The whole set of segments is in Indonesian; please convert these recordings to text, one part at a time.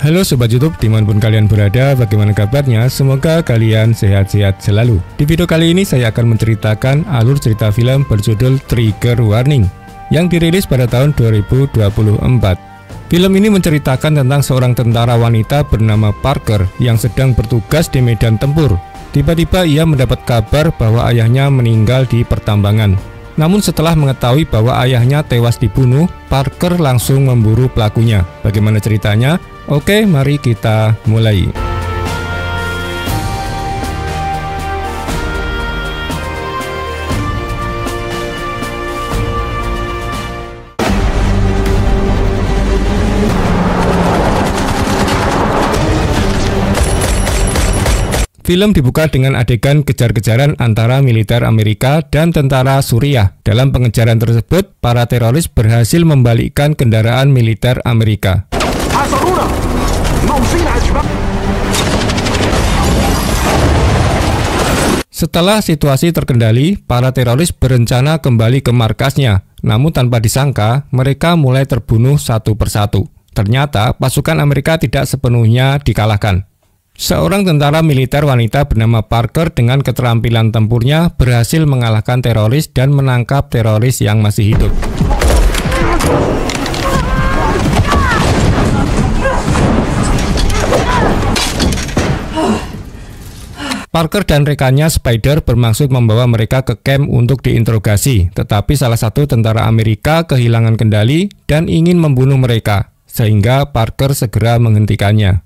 Halo Sobat YouTube, dimanapun kalian berada, bagaimana kabarnya? Semoga kalian sehat-sehat selalu. Di video kali ini saya akan menceritakan alur cerita film berjudul Trigger Warning yang dirilis pada tahun 2024. Film ini menceritakan tentang seorang tentara wanita bernama Parker yang sedang bertugas di medan tempur. Tiba-tiba ia mendapat kabar bahwa ayahnya meninggal di pertambangan. Namun setelah mengetahui bahwa ayahnya tewas dibunuh, Parker langsung memburu pelakunya. Bagaimana ceritanya? Oke, mari kita mulai. Film dibuka dengan adegan kejar-kejaran antara militer Amerika dan tentara Suriah. Dalam pengejaran tersebut, para teroris berhasil membalikkan kendaraan militer Amerika. Setelah situasi terkendali, para teroris berencana kembali ke markasnya. Namun tanpa disangka, mereka mulai terbunuh satu persatu. Ternyata pasukan Amerika tidak sepenuhnya dikalahkan. Seorang tentara militer wanita bernama Parker dengan keterampilan tempurnya berhasil mengalahkan teroris dan menangkap teroris yang masih hidup. Parker dan rekannya Spider bermaksud membawa mereka ke camp untuk diinterogasi, tetapi salah satu tentara Amerika kehilangan kendali dan ingin membunuh mereka, sehingga Parker segera menghentikannya.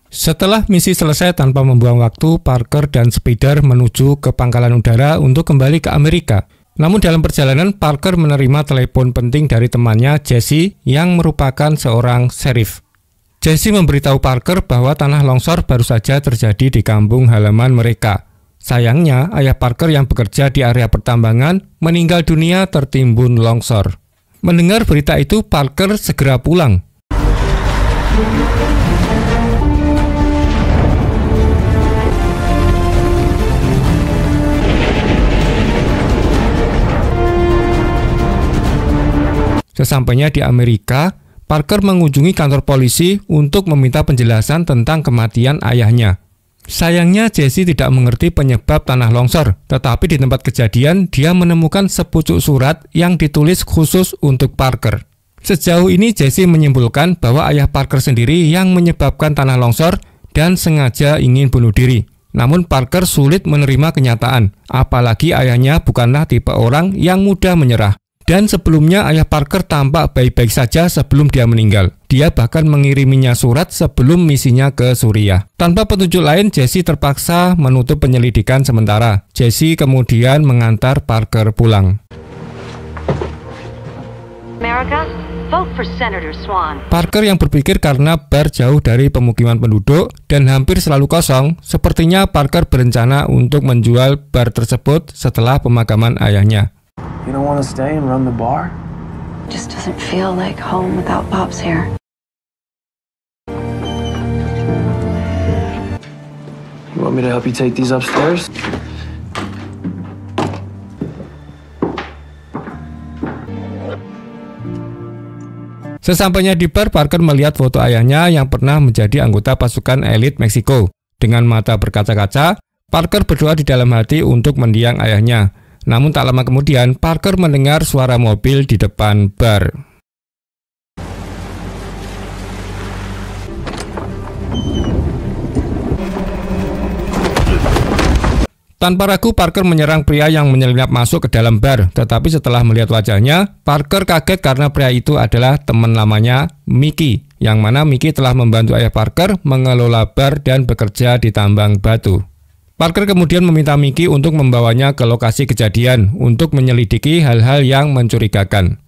Setelah misi selesai tanpa membuang waktu, Parker dan Spider menuju ke pangkalan udara untuk kembali ke Amerika. Namun dalam perjalanan, Parker menerima telepon penting dari temannya, Jesse, yang merupakan seorang sheriff. Jesse memberitahu Parker bahwa tanah longsor baru saja terjadi di kampung halaman mereka. Sayangnya, ayah Parker yang bekerja di area pertambangan meninggal dunia tertimbun longsor. Mendengar berita itu, Parker segera pulang. Sesampainya di Amerika, Parker mengunjungi kantor polisi untuk meminta penjelasan tentang kematian ayahnya. Sayangnya Jesse tidak mengerti penyebab tanah longsor, tetapi di tempat kejadian dia menemukan sepucuk surat yang ditulis khusus untuk Parker. Sejauh ini Jesse menyimpulkan bahwa ayah Parker sendiri yang menyebabkan tanah longsor dan sengaja ingin bunuh diri. Namun Parker sulit menerima kenyataan, apalagi ayahnya bukanlah tipe orang yang mudah menyerah. Dan sebelumnya ayah Parker tampak baik-baik saja sebelum dia meninggal. Dia bahkan mengiriminya surat sebelum misinya ke Suriah. Tanpa petunjuk lain, Jesse terpaksa menutup penyelidikan sementara. Jesse kemudian mengantar Parker pulang. America, vote for Senator Swan. Parker yang berpikir karena bar jauh dari pemukiman penduduk dan hampir selalu kosong, sepertinya Parker berencana untuk menjual bar tersebut setelah pemakaman ayahnya. You don't want to stay and run the bar? Just doesn't feel like home without Pops here. You want me to help you take these upstairs? Sesampainya di bar, Parker melihat foto ayahnya yang pernah menjadi anggota pasukan elit Meksiko. Dengan mata berkaca-kaca, Parker berdoa di dalam hati untuk mendiang ayahnya. Namun tak lama kemudian, Parker mendengar suara mobil di depan bar. Tanpa ragu, Parker menyerang pria yang menyelinap masuk ke dalam bar. Tetapi setelah melihat wajahnya, Parker kaget karena pria itu adalah teman lamanya, Mickey. Yang mana Mickey telah membantu ayah Parker mengelola bar dan bekerja di tambang batu. Parker kemudian meminta Mickey untuk membawanya ke lokasi kejadian untuk menyelidiki hal-hal yang mencurigakan.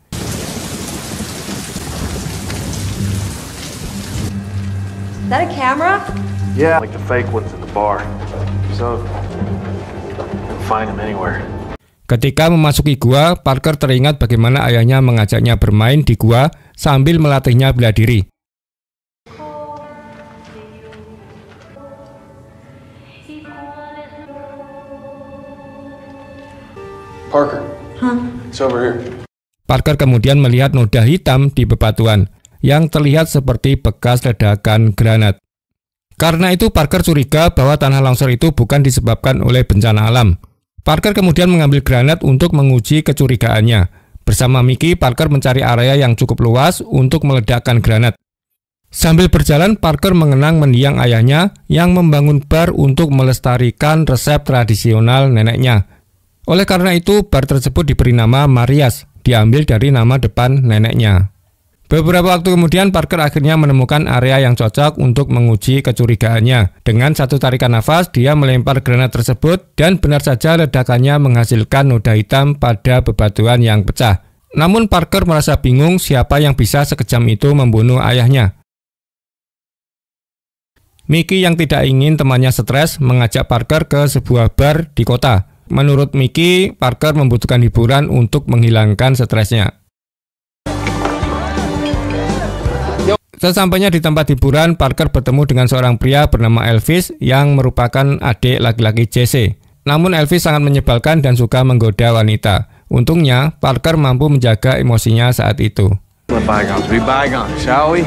Is that a camera? Yeah, like the fake ones in the bar. So, you can find them anywhere. Ketika memasuki gua, Parker teringat bagaimana ayahnya mengajaknya bermain di gua sambil melatihnya bela diri. Parker. It's over here. Parker kemudian melihat noda hitam di bebatuan yang terlihat seperti bekas ledakan granat. Karena itu Parker curiga bahwa tanah longsor itu bukan disebabkan oleh bencana alam. Parker kemudian mengambil granat untuk menguji kecurigaannya. Bersama Mickey, Parker mencari area yang cukup luas untuk meledakkan granat. Sambil berjalan, Parker mengenang mendiang ayahnya yang membangun bar untuk melestarikan resep tradisional neneknya. Oleh karena itu, bar tersebut diberi nama Marias, diambil dari nama depan neneknya. Beberapa waktu kemudian, Parker akhirnya menemukan area yang cocok untuk menguji kecurigaannya. Dengan satu tarikan nafas, dia melempar granat tersebut dan benar saja ledakannya menghasilkan noda hitam pada bebatuan yang pecah. Namun Parker merasa bingung siapa yang bisa sekejam itu membunuh ayahnya. Mickey yang tidak ingin temannya stres mengajak Parker ke sebuah bar di kota. Menurut Mickey, Parker membutuhkan hiburan untuk menghilangkan stresnya. Sesampainya di tempat hiburan, Parker bertemu dengan seorang pria bernama Elvis yang merupakan adik laki-laki Jesse. Namun Elvis sangat menyebalkan dan suka menggoda wanita. Untungnya, Parker mampu menjaga emosinya saat itu. Let bygones be bygones, shall we?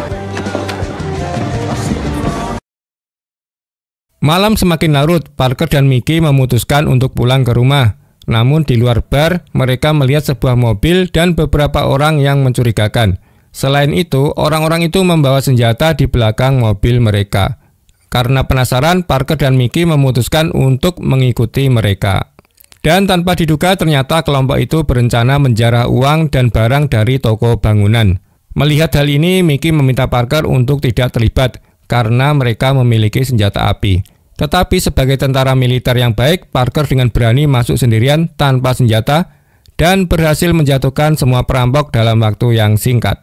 Malam semakin larut, Parker dan Mickey memutuskan untuk pulang ke rumah. Namun di luar bar, mereka melihat sebuah mobil dan beberapa orang yang mencurigakan. Selain itu, orang-orang itu membawa senjata di belakang mobil mereka. Karena penasaran, Parker dan Mickey memutuskan untuk mengikuti mereka. Dan tanpa diduga, ternyata kelompok itu berencana menjarah uang dan barang dari toko bangunan. Melihat hal ini, Mickey meminta Parker untuk tidak terlibat karena mereka memiliki senjata api. Tetapi sebagai tentara militer yang baik, Parker dengan berani masuk sendirian tanpa senjata dan berhasil menjatuhkan semua perampok dalam waktu yang singkat.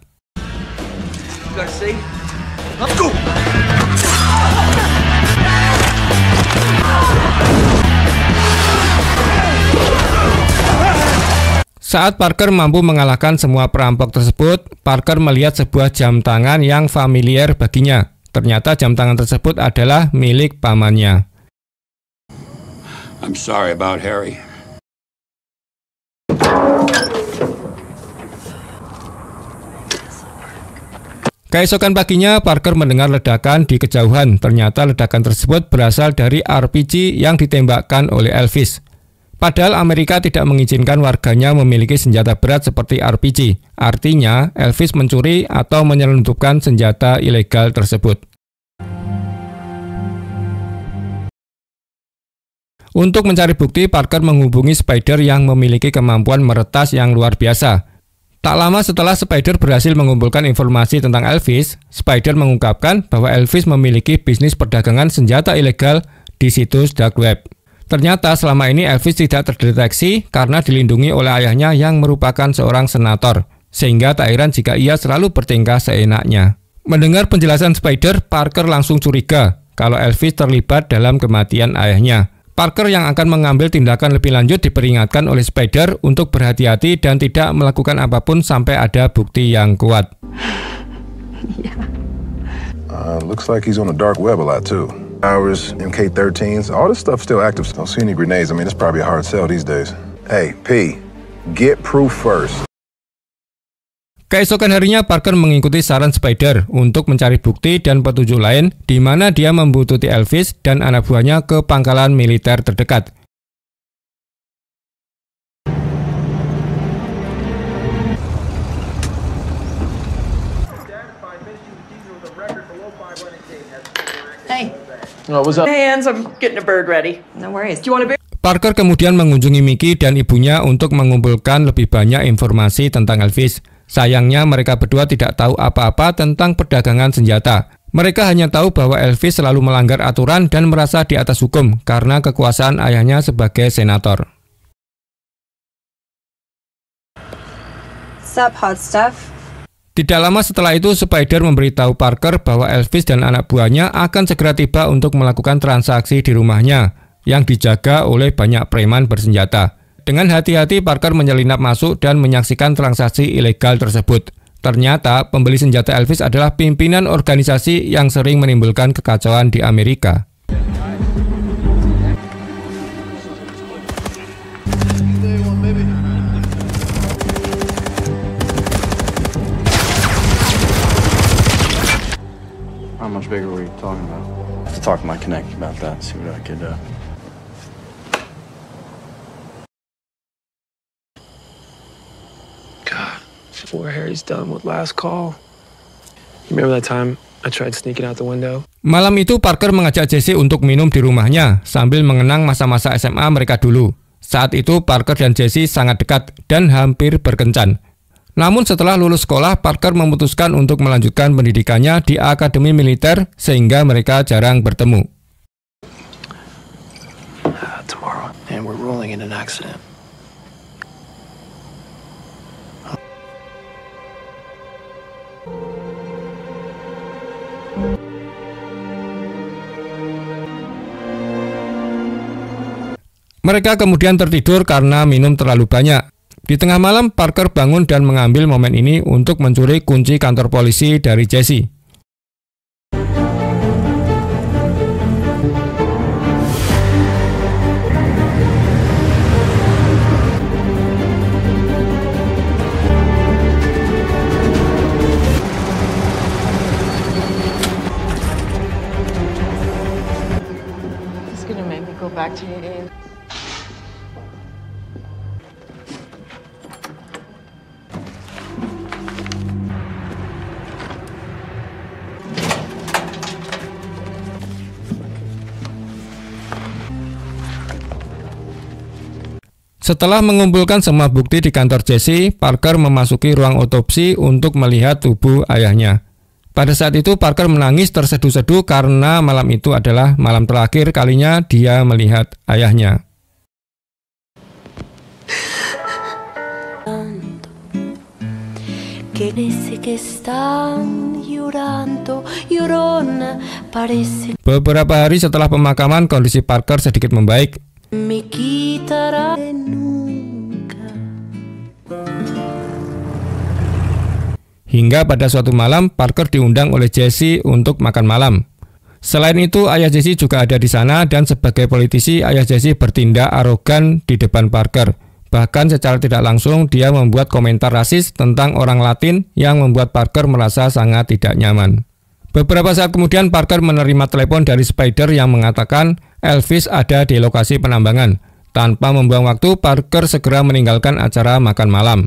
Saat Parker mampu mengalahkan semua perampok tersebut, Parker melihat sebuah jam tangan yang familiar baginya. Ternyata jam tangan tersebut adalah milik pamannya. I'm sorry about Harry. Keesokan paginya, Parker mendengar ledakan di kejauhan. Ternyata ledakan tersebut berasal dari RPG yang ditembakkan oleh Elvis. Padahal Amerika tidak mengizinkan warganya memiliki senjata berat seperti RPG. Artinya, Elvis mencuri atau menyelundupkan senjata ilegal tersebut. Untuk mencari bukti, Parker menghubungi Spider yang memiliki kemampuan meretas yang luar biasa. Tak lama setelah Spider berhasil mengumpulkan informasi tentang Elvis, Spider mengungkapkan bahwa Elvis memiliki bisnis perdagangan senjata ilegal di situs dark web. Ternyata selama ini Elvis tidak terdeteksi karena dilindungi oleh ayahnya yang merupakan seorang senator, sehingga tak heran jika ia selalu bertingkah seenaknya. Mendengar penjelasan Spider, Parker langsung curiga kalau Elvis terlibat dalam kematian ayahnya. Parker yang akan mengambil tindakan lebih lanjut diperingatkan oleh Spider untuk berhati-hati dan tidak melakukan apapun sampai ada bukti yang kuat. Looks like he's on the dark web a lot too. Hours, MK13s, all this stuff still active. Don't see any grenades. I mean, it's probably a hard sell these days. Hey, P, get proof first. Keesokan harinya, Parker mengikuti saran Spider untuk mencari bukti dan petunjuk lain di mana dia membutuhkan Elvis dan anak buahnya ke pangkalan militer terdekat. Hey. Oh, what's up? Hands, I'm getting a bird ready. No worries. Do you want a beer? Parker kemudian mengunjungi Mickey dan ibunya untuk mengumpulkan lebih banyak informasi tentang Elvis. Sayangnya mereka berdua tidak tahu apa-apa tentang perdagangan senjata. Mereka hanya tahu bahwa Elvis selalu melanggar aturan dan merasa di atas hukum karena kekuasaan ayahnya sebagai senator. Sup, hot stuff? Tidak lama setelah itu, Spider memberitahu Parker bahwa Elvis dan anak buahnya akan segera tiba untuk melakukan transaksi di rumahnya yang dijaga oleh banyak preman bersenjata. Dengan hati-hati, Parker menyelinap masuk dan menyaksikan transaksi ilegal tersebut. Ternyata, pembeli senjata Elvis adalah pimpinan organisasi yang sering menimbulkan kekacauan di Amerika. you talking about? I have to talk to my connect about that, see what I could God, before Harry's done with last call. You remember that time I tried sneaking out the window? Malam itu Parker mengajak Jesse untuk minum di rumahnya sambil mengenang masa-masa SMA mereka dulu. Saat itu Parker dan Jesse sangat dekat dan hampir berkencan. Namun setelah lulus sekolah, Parker memutuskan untuk melanjutkan pendidikannya di akademi militer sehingga mereka jarang bertemu. Tomorrow, and we're rolling in an accident. Mereka kemudian tertidur karena minum terlalu banyak. Di tengah malam, Parker bangun dan mengambil momen ini untuk mencuri kunci kantor polisi dari Jesse. It's gonna make me go back to your days. Setelah mengumpulkan semua bukti di kantor Jesse, Parker memasuki ruang otopsi untuk melihat tubuh ayahnya. Pada saat itu Parker menangis terseduh-seduh karena malam itu adalah malam terakhir kalinya dia melihat ayahnya. Beberapa hari setelah pemakaman, kondisi Parker sedikit membaik. Hingga pada suatu malam, Parker diundang oleh Jesse untuk makan malam. Selain itu, ayah Jesse juga ada di sana dan sebagai politisi, ayah Jesse bertindak arogan di depan Parker. Bahkan secara tidak langsung, dia membuat komentar rasis tentang orang Latin yang membuat Parker merasa sangat tidak nyaman. Beberapa saat kemudian, Parker menerima telepon dari Spider yang mengatakan Elvis ada di lokasi penambangan. Tanpa membuang waktu, Parker segera meninggalkan acara makan malam.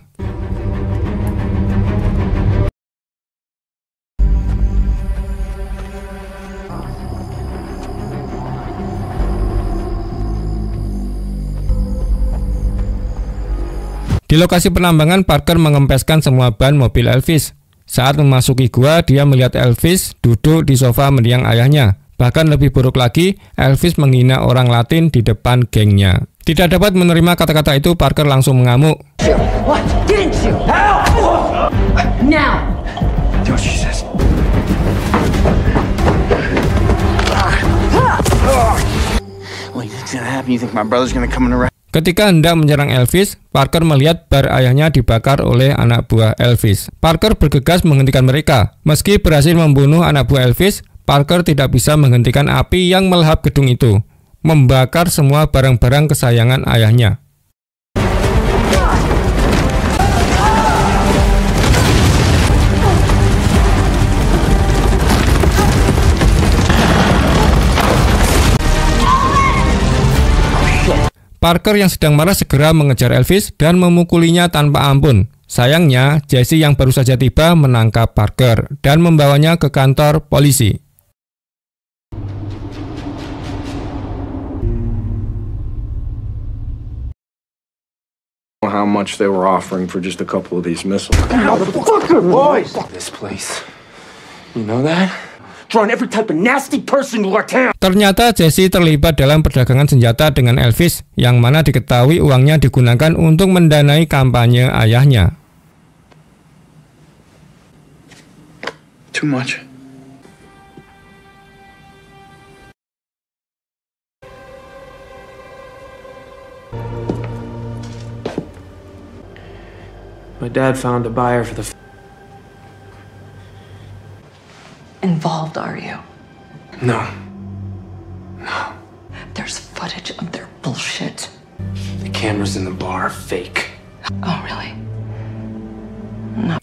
Di lokasi penambangan, Parker mengempeskan semua ban mobil Elvis. Saat memasuki gua, dia melihat Elvis duduk di sofa mendiang ayahnya. Bahkan lebih buruk lagi, Elvis menghina orang Latin di depan gengnya. Tidak dapat menerima kata-kata itu, Parker langsung mengamuk. What? Didn't you? Help! Now! do what she says. What's gonna happen? You think my brother's gonna come in around? Ketika hendak menyerang Elvis, Parker melihat bar ayahnya dibakar oleh anak buah Elvis. Parker bergegas menghentikan mereka. Meski berhasil membunuh anak buah Elvis, Parker tidak bisa menghentikan api yang melahap gedung itu, membakar semua barang-barang kesayangan ayahnya. Parker yang sedang marah segera mengejar Elvis dan memukulinya tanpa ampun. Sayangnya, Jesse yang baru saja tiba menangkap Parker dan membawanya ke kantor polisi. How much they were offering for just a couple of these missiles. Motherfucker, boys! This place. You know that? Drawing every type of nasty person to our town. Ternyata Jesse terlibat dalam perdagangan senjata dengan Elvis, yang mana diketahui uangnya digunakan untuk mendanai kampanye ayahnya. Too much. My dad found a buyer for the... Involved, are you? No. There's footage of their bullshit. The cameras in the bar are fake. Oh, really?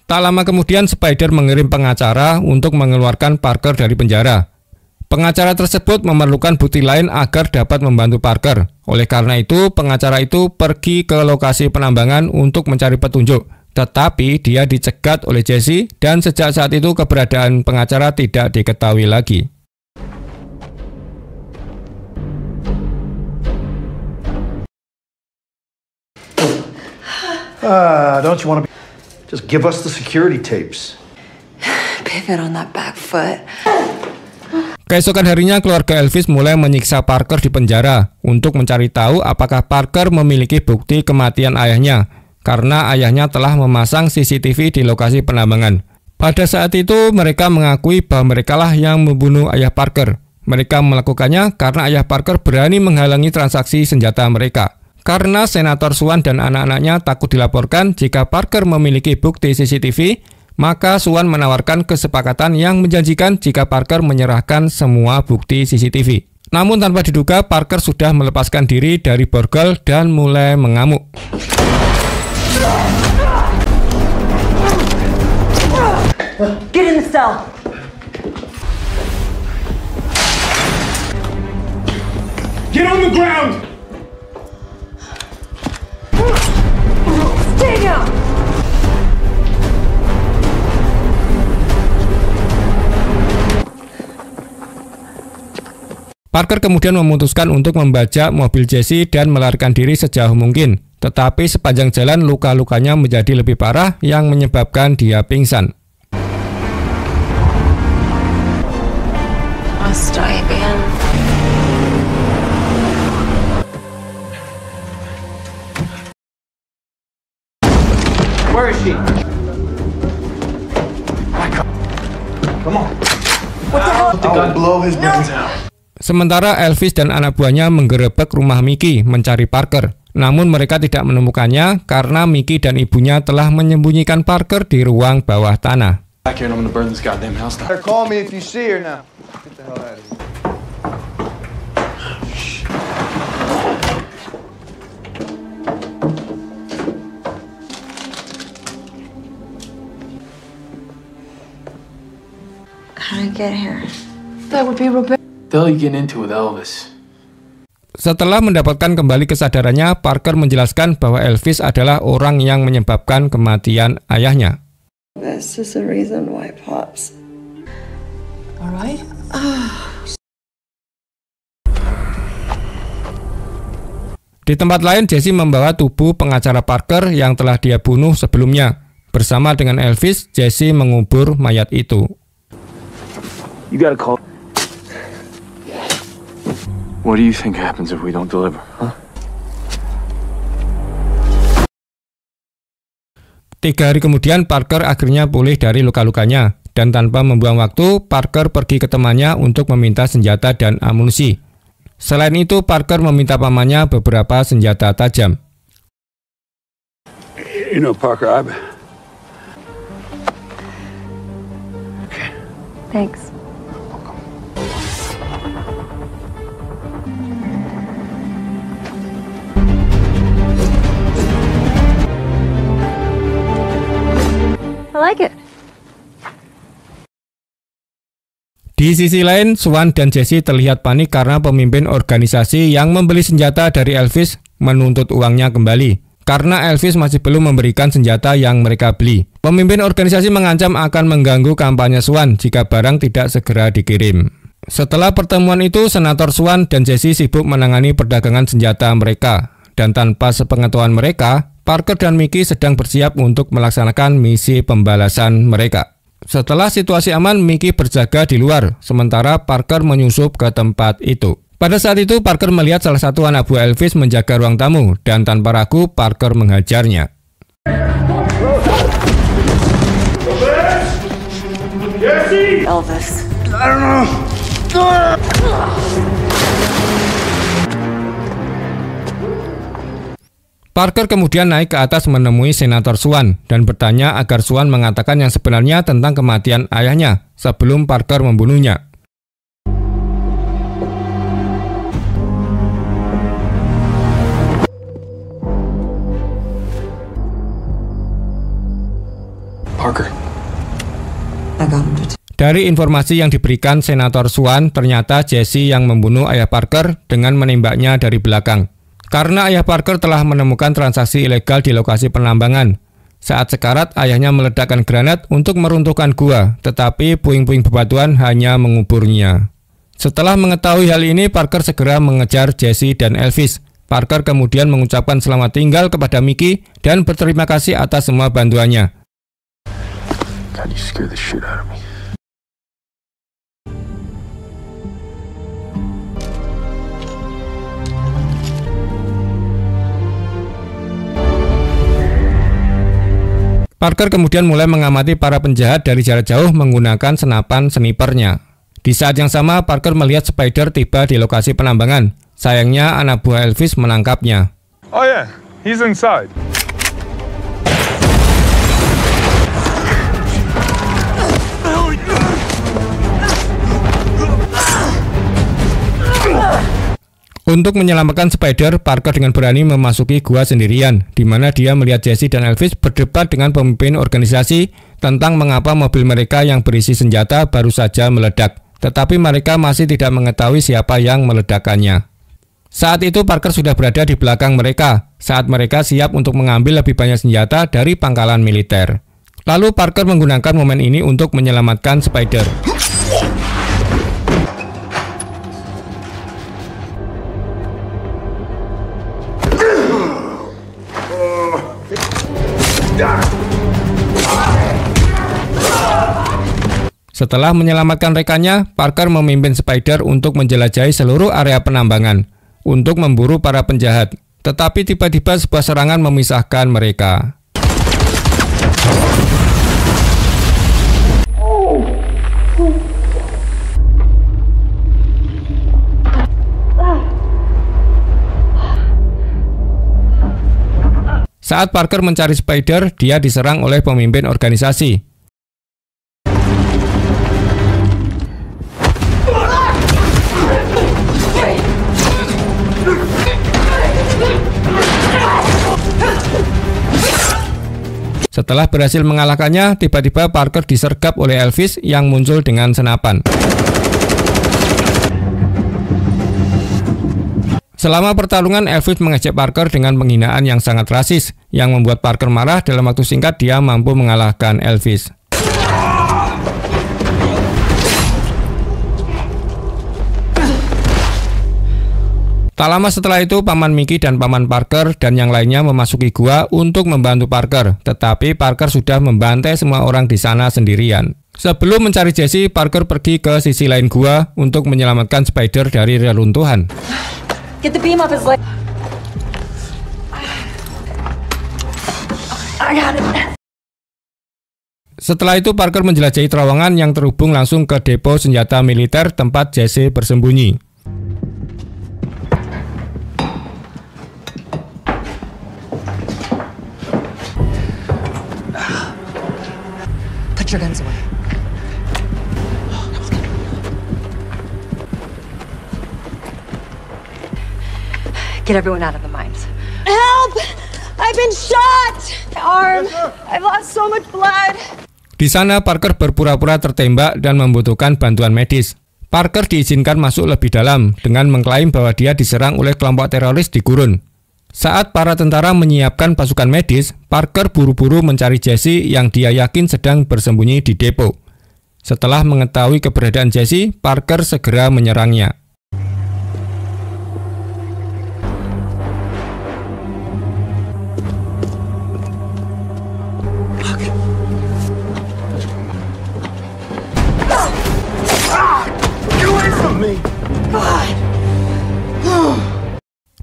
Tak lama kemudian, Spider mengirim pengacara untuk mengeluarkan Parker dari penjara. Pengacara tersebut memerlukan bukti lain agar dapat membantu Parker. Oleh karena itu, pengacara itu pergi ke lokasi penambangan untuk mencari petunjuk. Tetapi dia dicegat oleh Jesse dan sejak saat itu keberadaan pengacara tidak diketahui lagi. Don't you want to just give us the security tapes? Pivot on that back foot. Keesokan harinya, keluarga Elvis mulai menyiksa Parker di penjara untuk mencari tahu apakah Parker memiliki bukti kematian ayahnya, karena ayahnya telah memasang CCTV di lokasi penambangan. Pada saat itu, mereka mengakui bahwa merekalah yang membunuh ayah Parker. Mereka melakukannya karena ayah Parker berani menghalangi transaksi senjata mereka. Karena Senator Swan dan anak-anaknya takut dilaporkan jika Parker memiliki bukti CCTV, maka Swan menawarkan kesepakatan yang menjanjikan jika Parker menyerahkan semua bukti CCTV. Namun tanpa diduga, Parker sudah melepaskan diri dari borgol dan mulai mengamuk. Get in the cell. Get on the ground! Stay down. Parker kemudian memutuskan untuk membajak mobil Jesse dan melarikan diri sejauh mungkin. Tetapi sepanjang jalan luka-lukanya menjadi lebih parah yang menyebabkan dia pingsan. Must die again. Where is she? Come on. What the hell? I'll blow his brains out. Sementara Elvis dan anak buahnya menggerebek rumah Mickey mencari Parker. Namun mereka tidak menemukannya karena Mickey dan ibunya telah menyembunyikan Parker di ruang bawah tanah. Back here and I'm gonna burn this goddamn house down. Call me if you see her now. Get the hell out of here. How did I get here? That would be Rebecca. The hell you getting into with Elvis? Setelah mendapatkan kembali kesadarannya, Parker menjelaskan bahwa Elvis adalah orang yang menyebabkan kematian ayahnya. That's just the reason why, Pops. All right. Di tempat lain, Jesse membawa tubuh pengacara Parker yang telah dia bunuh sebelumnya. Bersama dengan Elvis, Jesse mengubur mayat itu. You gotta call. What do you think happens if we don't deliver, huh? 3 hari kemudian, Parker akhirnya pulih dari luka-lukanya. Dan tanpa membuang waktu, Parker pergi ke temannya untuk meminta senjata dan amunisi. Selain itu, Parker meminta pamannya beberapa senjata tajam. You know, Parker, Thanks. I like it. Di sisi lain, Swan dan Jesse terlihat panik karena pemimpin organisasi yang membeli senjata dari Elvis menuntut uangnya kembali. Karena Elvis masih belum memberikan senjata yang mereka beli. Pemimpin organisasi mengancam akan mengganggu kampanye Swan jika barang tidak segera dikirim. Setelah pertemuan itu, Senator Swan dan Jesse sibuk menangani perdagangan senjata mereka. Dan tanpa sepengetahuan mereka, Parker dan Mickey sedang bersiap untuk melaksanakan misi pembalasan mereka. Setelah situasi aman, Mickey berjaga di luar, sementara Parker menyusup ke tempat itu. Pada saat itu, Parker melihat salah satu anak buah Elvis menjaga ruang tamu, dan tanpa ragu, Parker menghajarnya. Elvis. I don't know. Parker kemudian naik ke atas menemui Senator Swan dan bertanya agar Swan mengatakan yang sebenarnya tentang kematian ayahnya sebelum Parker membunuhnya. Parker. Dari informasi yang diberikan Senator Swan, ternyata Jesse yang membunuh ayah Parker dengan menembaknya dari belakang. Karena ayah Parker telah menemukan transaksi ilegal di lokasi penambangan. Saat sekarat, ayahnya meledakkan granat untuk meruntuhkan gua, tetapi puing-puing bebatuan hanya menguburnya. Setelah mengetahui hal ini, Parker segera mengejar Jesse dan Elvis. Parker kemudian mengucapkan selamat tinggal kepada Mickey dan berterima kasih atas semua bantuannya. God, you scared the shit out of me. Parker kemudian mulai mengamati para penjahat dari jarak jauh menggunakan senapan snipernya. Di saat yang sama, Parker melihat Spider tiba di lokasi penambangan. Sayangnya, anak buah Elvis menangkapnya. Oh yeah, he's inside. Untuk menyelamatkan Spider, Parker dengan berani memasuki gua sendirian, di mana dia melihat Jesse dan Elvis berdebat dengan pemimpin organisasi tentang mengapa mobil mereka yang berisi senjata baru saja meledak, tetapi mereka masih tidak mengetahui siapa yang meledakkannya. Saat itu Parker sudah berada di belakang mereka, saat mereka siap untuk mengambil lebih banyak senjata dari pangkalan militer. Lalu Parker menggunakan momen ini untuk menyelamatkan Spider. Setelah menyelamatkan rekannya, Parker memimpin Spider untuk menjelajahi seluruh area penambangan untuk memburu para penjahat. Tetapi tiba-tiba sebuah serangan memisahkan mereka. Saat Parker mencari Spider, dia diserang oleh pemimpin organisasi. Setelah berhasil mengalahkannya, tiba-tiba Parker disergap oleh Elvis yang muncul dengan senapan. Selama pertarungan, Elvis mengejek Parker dengan penghinaan yang sangat rasis, yang membuat Parker marah. Dalam waktu singkat, dia mampu mengalahkan Elvis. Tak lama setelah itu, Paman Mickey dan Paman Parker dan yang lainnya memasuki gua untuk membantu Parker, tetapi Parker sudah membantai semua orang di sana sendirian. Sebelum mencari Jesse, Parker pergi ke sisi lain gua untuk menyelamatkan Spider dari reruntuhan. Get the beam off his leg. I got it. Setelah itu, Parker menjelajahi terowongan yang terhubung langsung ke depo senjata militer tempat Jesse bersembunyi. Put your guns away. Get everyone out of the mines. Help! I've been shot! My arm. I've lost so much blood. Di sana, Parker berpura-pura tertembak dan membutuhkan bantuan medis. Parker diizinkan masuk lebih dalam dengan mengklaim bahwa dia diserang oleh kelompok teroris di gurun. Saat para tentara menyiapkan pasukan medis, Parker buru-buru mencari Jesse yang dia yakin sedang bersembunyi di depo. Setelah mengetahui keberadaan Jesse, Parker segera menyerangnya.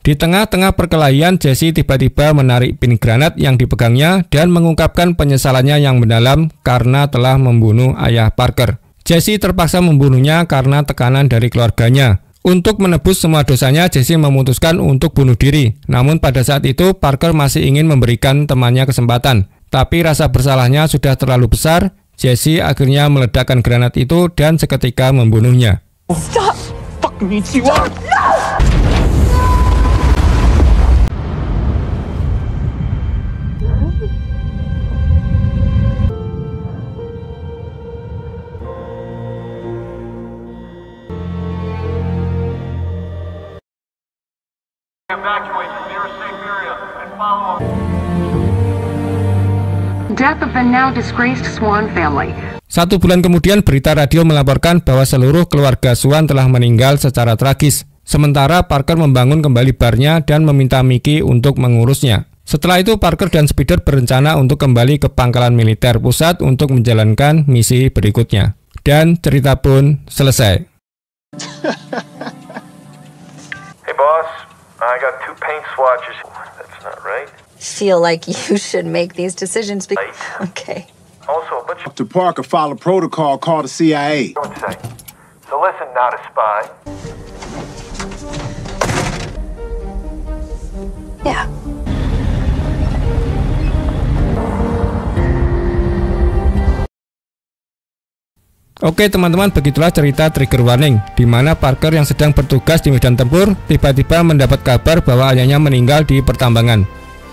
Di tengah-tengah perkelahian, Jesse tiba-tiba menarik pin granat yang dipegangnya dan mengungkapkan penyesalannya yang mendalam karena telah membunuh ayah Parker. Jesse terpaksa membunuhnya karena tekanan dari keluarganya. Untuk menebus semua dosanya, Jesse memutuskan untuk bunuh diri. Namun pada saat itu, Parker masih ingin memberikan temannya kesempatan. Tapi rasa bersalahnya sudah terlalu besar, Jesse akhirnya meledakkan granat itu dan seketika membunuhnya. Stop! Fuck me, Chihuahua! Death of the now disgraced Swan family. 1 bulan kemudian berita radio melaporkan bahwa seluruh keluarga Swan telah meninggal secara tragis. Sementara Parker membangun kembali barnya dan meminta Mickey untuk mengurusnya. Setelah itu Parker dan Spider berencana untuk kembali ke pangkalan militer pusat untuk menjalankan misi berikutnya. Dan cerita pun selesai. Hey boss, I got 2 paint swatches. That's not right. Feel like you should make these decisions. Okay. Also, but you To Parker, file a protocol, call the CIA. don't say. So listen, not a spy. Yeah. Oke teman-teman, begitulah cerita Trigger Warning, di mana Parker yang sedang bertugas di medan tempur tiba-tiba mendapat kabar bahwa ayahnya meninggal di pertambangan.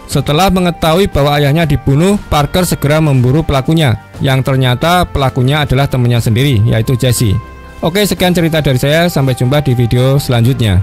Setelah mengetahui bahwa ayahnya dibunuh, Parker segera memburu pelakunya, yang ternyata pelakunya adalah temannya sendiri, yaitu Jesse. Oke, sekian cerita dari saya, sampai jumpa di video selanjutnya.